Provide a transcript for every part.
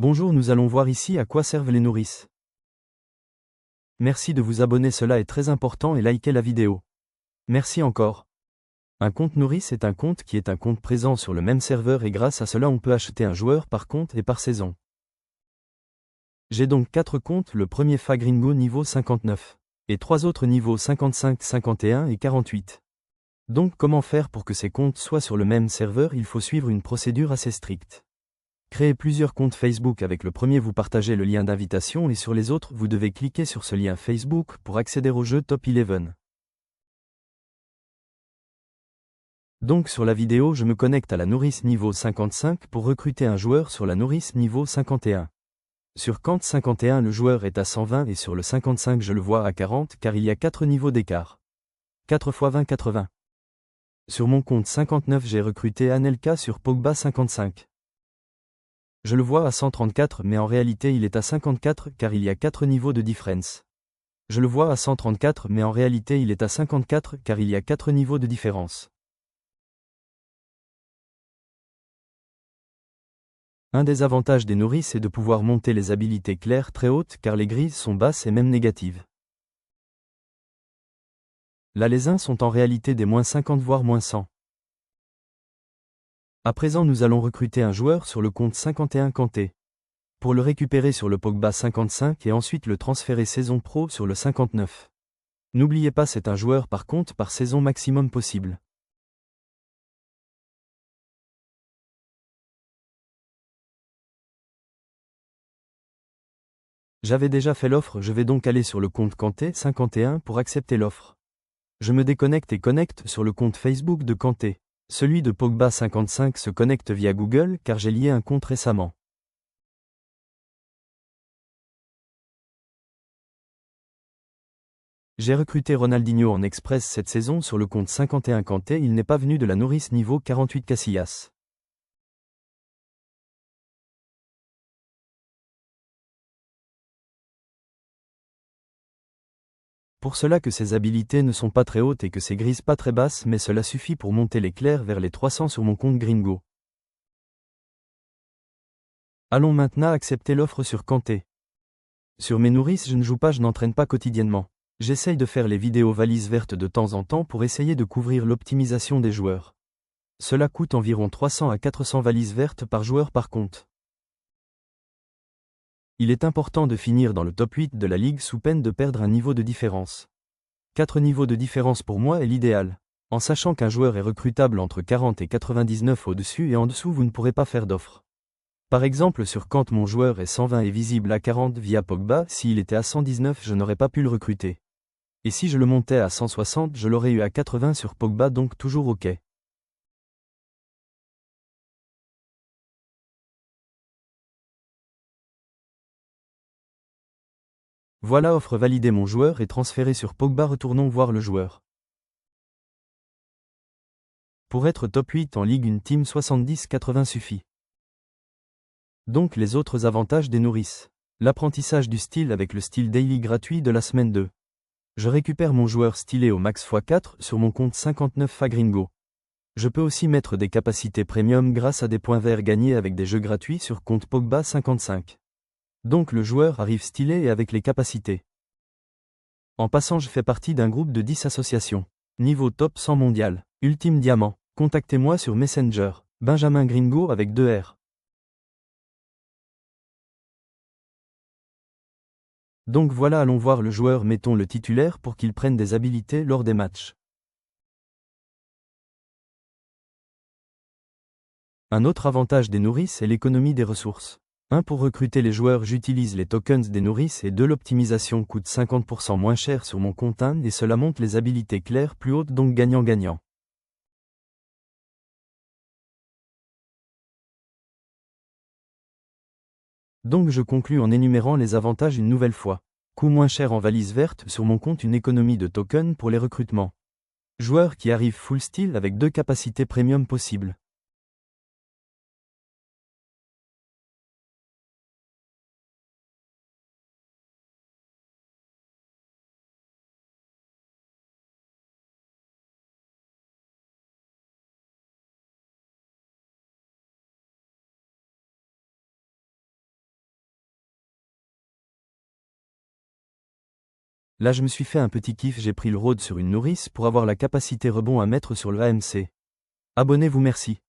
Bonjour, nous allons voir ici à quoi servent les nourrices. Merci de vous abonner, cela est très important, et likez la vidéo. Merci encore. Un compte nourrice est un compte qui est un compte présent sur le même serveur et grâce à cela on peut acheter un joueur par compte et par saison. J'ai donc 4 comptes, le premier Fagringo niveau 59, et 3 autres niveaux 55, 51 et 48. Donc comment faire pour que ces comptes soient sur le même serveur? Il faut suivre une procédure assez stricte. Créez plusieurs comptes Facebook. Avec le premier vous partagez le lien d'invitation et sur les autres vous devez cliquer sur ce lien Facebook pour accéder au jeu Top 11. Donc sur la vidéo je me connecte à la nourrice niveau 55 pour recruter un joueur sur la nourrice niveau 51. Sur compte 51 le joueur est à 120 et sur le 55 je le vois à 40 car il y a 4 niveaux d'écart. 4 x 20 80. Sur mon compte 59 j'ai recruté Anelka sur Pogba 55. Je le vois à 134 mais en réalité il est à 54 car il y a 4 niveaux de différence. Je le vois à 134 mais en réalité il est à 54 car il y a 4 niveaux de différence. Un des avantages des nourrices est de pouvoir monter les habilités claires très hautes car les grises sont basses et même négatives. Là les uns sont en réalité des moins 50 voire moins 100. À présent nous allons recruter un joueur sur le compte 51 Kanté. Pour le récupérer sur le Pogba 55 et ensuite le transférer saison pro sur le 59. N'oubliez pas, c'est un joueur par compte par saison maximum possible. J'avais déjà fait l'offre, je vais donc aller sur le compte Kanté 51 pour accepter l'offre. Je me déconnecte et connecte sur le compte Facebook de Kanté. Celui de Pogba 55 se connecte via Google car j'ai lié un compte récemment. J'ai recruté Ronaldinho en express cette saison sur le compte 51 Kanté, il n'est pas venu de la nourrice niveau 48 Casillas. Pour cela que ses habilités ne sont pas très hautes et que ses grises pas très basses, mais cela suffit pour monter les clairs vers les 300 sur mon compte Gringo. Allons maintenant accepter l'offre sur Kanté. Sur mes nourrices je ne joue pas, je n'entraîne pas quotidiennement. J'essaye de faire les vidéos valises vertes de temps en temps pour essayer de couvrir l'optimisation des joueurs. Cela coûte environ 300 à 400 valises vertes par joueur par compte. Il est important de finir dans le top 8 de la ligue sous peine de perdre un niveau de différence. 4 niveaux de différence pour moi est l'idéal. En sachant qu'un joueur est recrutable entre 40 et 99 au-dessus et en dessous vous ne pourrez pas faire d'offre. Par exemple sur quand mon joueur est 120 et visible à 40 via Pogba, s'il était à 119 je n'aurais pas pu le recruter. Et si je le montais à 160 je l'aurais eu à 80 sur Pogba, donc toujours OK. Voilà, offre validée, mon joueur est transféré sur Pogba, retournons voir le joueur. Pour être top 8 en Ligue 1 Team 70-80 suffit. Donc les autres avantages des nourrices. L'apprentissage du style avec le style daily gratuit de la semaine 2. Je récupère mon joueur stylé au max x4 sur mon compte 59 Fagringo. Je peux aussi mettre des capacités premium grâce à des points verts gagnés avec des jeux gratuits sur compte Pogba 55. Donc le joueur arrive stylé et avec les capacités. En passant je fais partie d'un groupe de 10 associations. Niveau top 100 mondial. Ultime diamant. Contactez-moi sur Messenger. Benjamin Gringo avec 2 R. Donc voilà, allons voir le joueur, mettons le titulaire pour qu'il prenne des habilités lors des matchs. Un autre avantage des nourrices est l'économie des ressources. 1. Pour recruter les joueurs j'utilise les tokens des nourrices et 2. L'optimisation coûte 50% moins cher sur mon compte 1 et cela monte les habilités claires plus hautes, donc gagnant-gagnant. Donc je conclus en énumérant les avantages une nouvelle fois. Coût moins cher en valise verte sur mon compte, une économie de tokens pour les recrutements. Joueur qui arrive full style avec 2 capacités premium possibles. Là je me suis fait un petit kiff, j'ai pris le road sur une nourrice pour avoir la capacité rebond à mettre sur le AMC. Abonnez-vous, merci.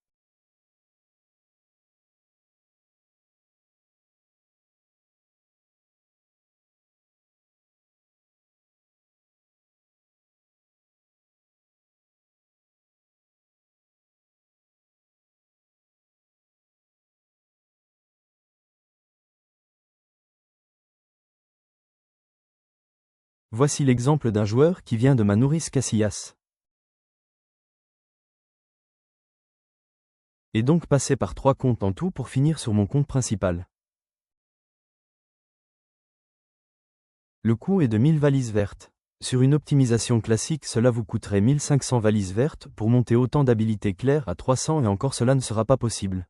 Voici l'exemple d'un joueur qui vient de ma nourrice Casillas. Et donc passer par 3 comptes en tout pour finir sur mon compte principal. Le coût est de 1000 valises vertes. Sur une optimisation classique, cela vous coûterait 1500 valises vertes pour monter autant d'habilités claires à 300 et encore cela ne sera pas possible.